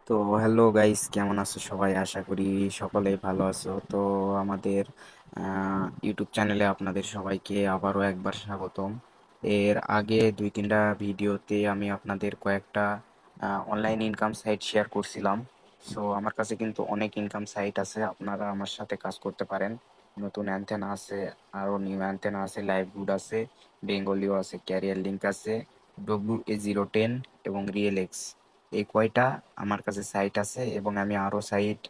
তো hello guys, কেমন আছো সবাই? আশা করি সকলেই ভালো আছো। তো আমাদের ইউটিউব চ্যানেলে আপনাদের সবাইকে আবারও একবার স্বাগতম। এর আগে দুই তিনটা ভিডিওতে আমি আপনাদের কয়েকটা অনলাইন ইনকাম সাইট শেয়ার করছিলাম। সো আমার কাছে কিন্তু অনেক ইনকাম সাইট আছে, আপনারা আমার সাথে কাজ করতে পারেন। নতুন অ্যান্টেনা আছে, আরও নিউ অ্যান্টেনা আছে, লাইভগুড আছে, বেঙ্গলিও আছে, ক্যারিয়ার লিঙ্ক আছে, WA010 এবং রিয়েলএক্স। এই কয়টা আমার কাছে সাইট আছে এবং আমি আরো সাইট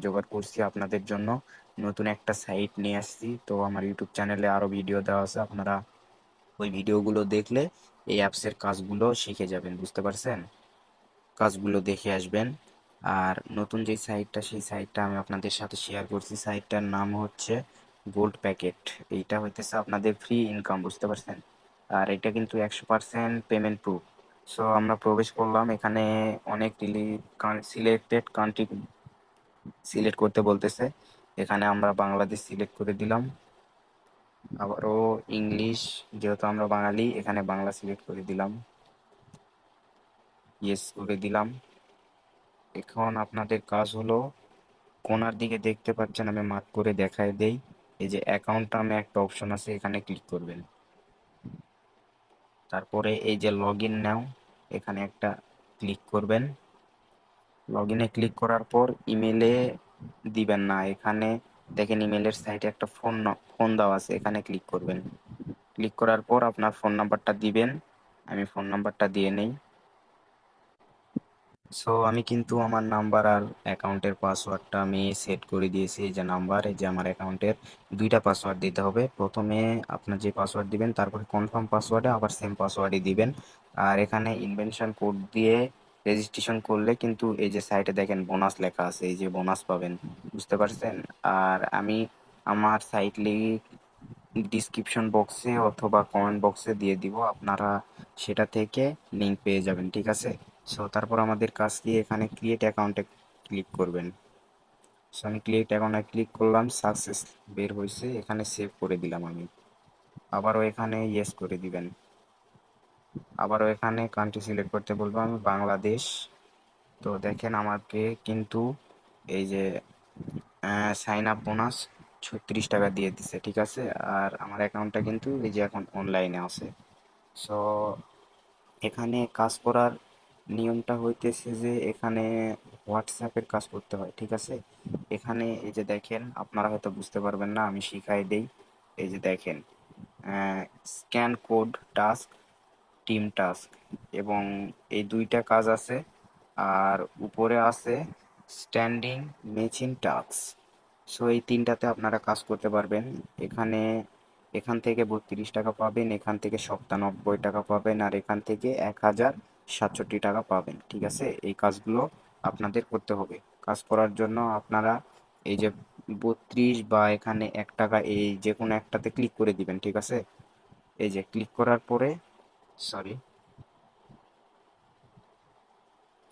জোগাড় করছি আপনাদের জন্য। নতুন একটা সাইট নিয়ে আসছি। তো আমার ইউটিউব চ্যানেলে আরো ভিডিও দেওয়া আছে, আপনারা ওই ভিডিওগুলো দেখলে এই অ্যাপসের কাজগুলো শিখে যাবেন, বুঝতে পারছেন? কাজগুলো দেখে আসবেন। আর নতুন যে সাইটটা, সেই সাইটটা আমি আপনাদের সাথে শেয়ার করছি। সাইটটার নাম হচ্ছে গোল্ড প্যাকেট। এইটা হইতেছে আপনাদের ফ্রি ইনকাম, বুঝতে পারছেন? আর এটা কিন্তু 100% পেমেন্ট প্রুফ। সো আমরা প্রবেশ করলাম এখানে। অনেক সিলেক্টেড কান্ট্রি সিলেক্ট করতে বলতেছে। এখানে আমরা বাংলাদেশ সিলেক্ট করে দিলাম। আবারও ইংলিশ, যেহেতু আমরা বাঙালি এখানে বাংলা সিলেক্ট করে দিলাম, ইয়েস করে দিলাম। এখন আপনাদের কাজ হলো, কোনার দিকে দেখতে পাচ্ছেন, আমি মার্ক করে দেখায় দেই। এই যে অ্যাকাউন্ট নামে একটা অপশন আছে, এখানে ক্লিক করবেন। তারপরে এই যে লগ ইন নাও, এখানে একটা ক্লিক করবেন। লগ ইনে ক্লিক করার পর ইমেলে দিবেন না, এখানে দেখেন ইমেলের সাইটে একটা ফোন দেওয়া আছে, এখানে ক্লিক করবেন। ক্লিক করার পর আপনার ফোন নাম্বারটা দিবেন। আমি ফোন নাম্বারটা দিয়ে নেই। সো আমি কিন্তু আমার নাম্বার আর অ্যাকাউন্টের পাসওয়ার্ডটা আমি সেট করে দিয়েছি। এই যে নাম্বার, এই যে আমার অ্যাকাউন্টের দুইটা পাসওয়ার্ড দিতে হবে। প্রথমে আপনার যে পাসওয়ার্ড দিবেন, তারপরে কনফার্ম পাসওয়ার্ডে আবার সেম পাসওয়ার্ডই দিবেন। আর এখানে ইনভেনশন কোড দিয়ে রেজিস্ট্রেশন করলে কিন্তু এই যে সাইটে দেখেন বোনাস লেখা আছে, এই যে বোনাস পাবেন, বুঝতে পারছেন? আর আমি আমার সাইট লিংক ডিসক্রিপশন বক্সে অথবা কমেন্ট বক্সে দিয়ে দিব, আপনারা সেটা থেকে লিংক পেয়ে যাবেন, ঠিক আছে? সো তারপর আমাদের কাজ কি, এখানে ক্রিয়েট অ্যাকাউন্টে ক্লিক করবেন। সো আমি ক্রিয়েট অ্যাকাউন্টে ক্লিক করলাম, সাকসেস বের হয়েছে, এখানে সেভ করে দিলাম আমি। আবারও এখানে ইয়েস করে দিবেন। আবারও এখানে কান্ট্রি সিলেক্ট করতে বলবো, আমি বাংলাদেশ। তো দেখেন আমাকে কিন্তু এই যে সাইন আপ বোনাস 36 টাকা দিয়ে দিছে, ঠিক আছে? আর আমার অ্যাকাউন্টটা কিন্তু এই যে এখন অনলাইনে আছে। সো এখানে কাজ করার নিয়মটা হইতেছে যে এখানে হোয়াটসঅ্যাপের কাজ করতে হয়, ঠিক আছে? এখানে এই যে দেখেন, আপনারা হয়তো বুঝতে পারবেন না, আমি শিখাই দেই। এই যে দেখেন, scan code task, team task, এবং এই দুইটা কাজ আছে। আর উপরে আছে স্ট্যান্ডিং মেশিন টাস্ক। সো এই তিনটাতে আপনারা কাজ করতে পারবেন। এখানে এখান থেকে 32 টাকা পাবেন, এখান থেকে 97 টাকা পাবেন, আর এখান থেকে 1067 টাকা পাবেন, ঠিক আছে? এই কাজগুলো আপনাদের করতে হবে। কাজ করার জন্য আপনারা এই যে 32 বা এখানে 1 টাকা, এই যে কোনো একটাতে ক্লিক করে দিবেন, ঠিক আছে? এই যে ক্লিক করার পরে, সরি,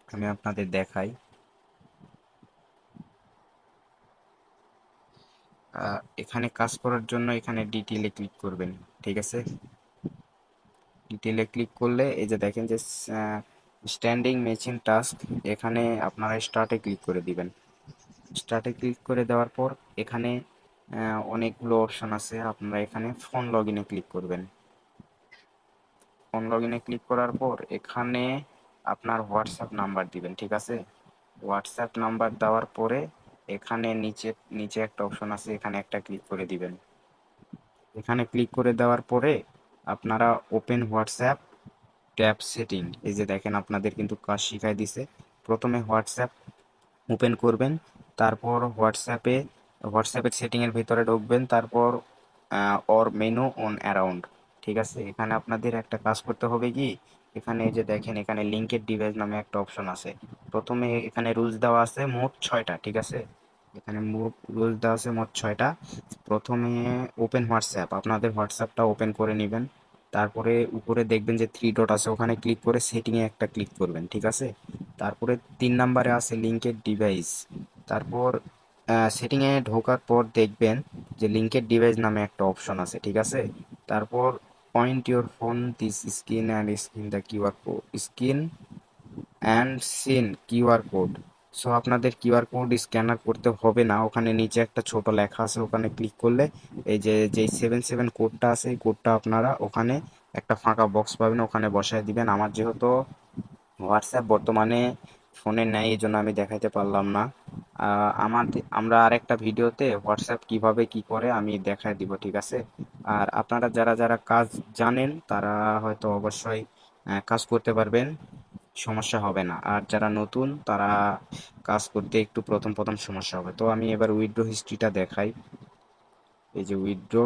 আমি আপনাদের দেখাই। এখানে কাজ করার জন্য এখানে ডিটেইলে ক্লিক করবেন, ঠিক আছে? ডিটেইলে ক্লিক করলে এই যে দেখেন যে স্ট্যান্ডিং মেশিন টাস্ক, এখানে আপনারা স্টার্টে ক্লিক করে দিবেন। স্টার্টে ক্লিক করে দেওয়ার পর এখানে অনেকগুলো অপশন আছে, আপনারা এখানে ফোন লগ ইনে ক্লিক করবেন। ফোন লগ ইনে ক্লিক করার পর এখানে আপনার হোয়াটসঅ্যাপ নাম্বার দিবেন, ঠিক আছে? হোয়াটসঅ্যাপ নাম্বার দেওয়ার পরে এখানে নিচে নিচে একটা অপশন আছে, এখানে একটা ক্লিক করে দিবেন। এখানে ক্লিক করে দেওয়ার পরে আপনারা ওপেন হোয়াটসঅ্যাপ ট্যাব সেটিং, এই যে দেখেন আপনাদের কিন্তু কাজ শিখাই দিছে। প্রথমে হোয়াটসঅ্যাপ ওপেন করবেন, তারপর হোয়াটসঅ্যাপের সেটিংয়ের ভিতরে ঢুকবেন, তারপর অর মেনু অন অ্যারাউন্ড, ঠিক আছে? এখানে আপনাদের একটা কাজ করতে হবে কি, এখানে এই যে দেখেন এখানে লিঙ্কের ডিভাইস নামে একটা অপশন আছে। প্রথমে এখানে রুলস দেওয়া আছে মোট 6টা, ঠিক আছে? এখানে মোট রুলস দেওয়া আছে মোট 6টা। প্রথমে ওপেন হোয়াটসঅ্যাপ, আপনাদের হোয়াটসঅ্যাপটা ওপেন করে নেবেন। তারপরে উপরে দেখবেন যে থ্রি ডট আছে, ওখানে ক্লিক করে সেটিংয়ে একটা ক্লিক করবেন, ঠিক আছে? তারপরে 3 নম্বরে আছে লিঙ্কের ডিভাইস। তারপর সেটিংয়ে ঢোকার পর দেখবেন যে লিঙ্কের ডিভাইস নামে একটা অপশন আছে, ঠিক আছে? তারপর point your phone this screen and screen the QR code, screen and seen QR code. So আপনাদের কিউআর কোড স্ক্যানার করতে হবে না, ওখানে নিচে একটা ছোট লেখা আছে, ওখানে ক্লিক করলে এই যে যেই 77 কোডটা আছে এই কোডটা আপনারা ওখানে একটা ফাঁকা বক্স পাবেন, ওখানে বসায় দিবেন। আমার যেহেতু হোয়াটসঅ্যাপ বর্তমানে ফোনে নেই এই জন্য আমি দেখাইতে পারলাম না। আমরা আরেকটা ভিডিওতে হোয়াটসঅ্যাপ কিভাবে কি করে আমি দেখাই দিব, ঠিক আছে? আর আপনারা যারা যারা কাজ জানেন তারা হয়তো অবশ্যই কাজ করতে পারবেন, সমস্যা হবে না। আর যারা নতুন তারা কাজ করতে একটু প্রথম প্রথম সমস্যা হবে। তো আমি এবার উইথড্র হিস্ট্রিটা দেখাই। এই যে উইথড্র,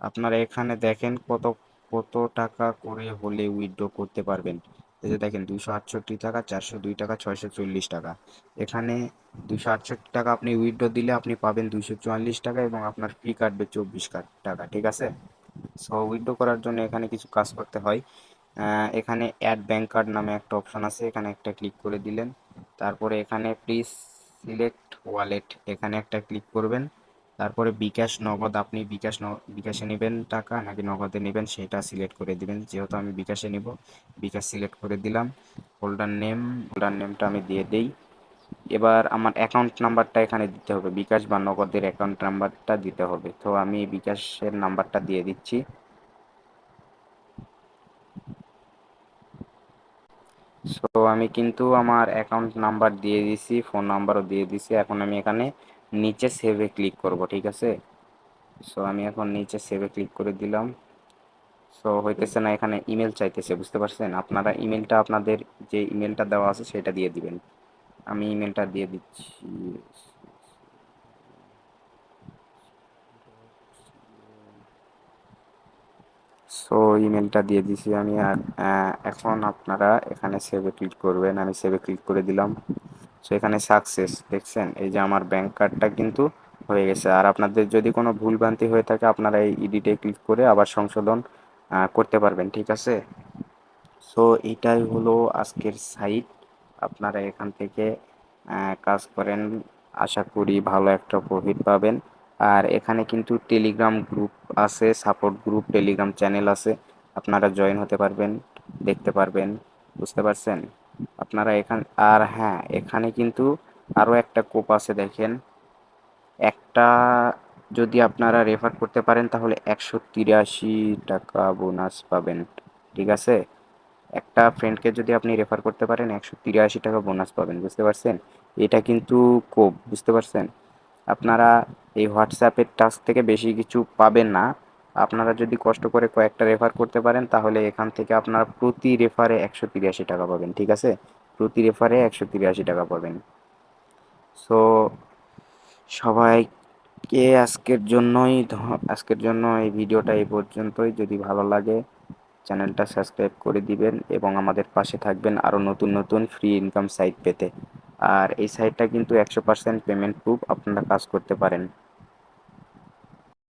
আপনারা এখানে দেখেন কত কত টাকা করে হলে উইথড্র করতে পারবেন। এই যে দেখেন 268 টাকা, 402 টাকা, 640 টাকা। এখানে 268 টাকা আপনি উইথড্র দিলে আপনি পাবেন 244 টাকা এবং আপনার ফি কাটবে 24 টাকা, ঠিক আছে? সো উইথড্র করার জন্য এখানে কিছু কাজ করতে হয়। এখানে অ্যাড ব্যাংক কার্ড নামে একটা অপশন আছে, এখানে একটা ক্লিক করে দিলেন। তারপরে এখানে প্লিজ সিলেক্ট ওয়ালেট, এখানে একটা ক্লিক করবেন। তারপরে বিকাশ নগদ, আপনি বিকাশে নেবেন টাকা নাকি নগদে নেবেন সেটা সিলেক্ট করে দিবেন। যেহেতু আমি বিকাশে নিব, বিকাশ সিলেক্ট করে দিলাম। হোল্ডার নেমটা আমি দিয়ে দেই। এবার আমার অ্যাকাউন্ট নাম্বারটা এখানে দিতে হবে, বিকাশ বা নগদের অ্যাকাউন্ট নাম্বারটা দিতে হবে। তো আমি বিকাশের নাম্বারটা দিয়ে দিচ্ছি। সো আমি কিন্তু আমার অ্যাকাউন্ট নাম্বার দিয়ে দিছি, ফোন নাম্বারও দিয়ে দিছি। এখন আমি এখানে নিচে সেভে ক্লিক করব, ঠিক আছে? সো আমি এখন নিচে সেভে ক্লিক করে দিলাম। সো হইতেছে না, এখানে ইমেল চাইতেছে, বুঝতে পারছেন? আপনারা ইমেলটা আপনাদের যে ইমেলটা দেওয়া আছে সেটা দিয়ে দিবেন। আমি ইমেলটা দিয়ে দিচ্ছি। সো ইমেলটা দিয়ে দিছি আমি। আর এখন আপনারা এখানে সেভে ক্লিক করবেন। আমি সেভে ক্লিক করে দিলাম। সো এখানে সাকসেস দেখছেন, এই যে আমার ব্যাংক কার্ডটা কিন্তু হয়ে গেছে। আর আপনাদের যদি কোনো ভুলভ্রান্তি হয়ে থাকে আপনারা এই এডিটে ক্লিক করে আবার সংশোধন করতে পারবেন, ঠিক আছে? সো এটাই হলো আজকের সাইট। আপনারা এখান থেকে কাজ করেন, আশা করি ভালো একটা প্রফিট পাবেন। আর এখানে কিন্তু টেলিগ্রাম গ্রুপ আছে, সাপোর্ট গ্রুপ, টেলিগ্রাম চ্যানেল আছে, আপনারা জয়েন হতে পারবেন, দেখতে পারবেন, বুঝতে পারছেন? আপনারা আর হ্যাঁ, এখানে কিন্তু আরও একটা কোপ আছে দেখেন। একটা যদি আপনারা রেফার করতে পারেন তাহলে 183 টাকা বোনাস পাবেন, ঠিক আছে? একটা ফ্রেন্ডকে যদি আপনি রেফার করতে পারেন 183 টাকা বোনাস পাবেন, বুঝতে পারছেন? এটা কিন্তু কোপ, বুঝতে পারছেন? আপনারা এই হোয়াটসঅ্যাপের টাস্ক থেকে বেশি কিছু পাবেন না। আপনারা যদি কষ্ট করে কয়েকটা রেফার করতে পারেন তাহলে এখান থেকে আপনারা প্রতি রেফারে 183 টাকা পাবেন, ঠিক আছে? প্রতি রেফারে 183 টাকা পাবেন। সো সবাইকে আজকের জন্য এই ভিডিওটা এই পর্যন্তই। যদি ভালো লাগে চ্যানেলটা সাবস্ক্রাইব করে দিবেন এবং আমাদের পাশে থাকবেন আরও নতুন নতুন ফ্রি ইনকাম সাইট পেতে। আর এই সাইটটা কিন্তু 100% পেমেন্ট প্রুফ, আপনারা কাজ করতে পারেন।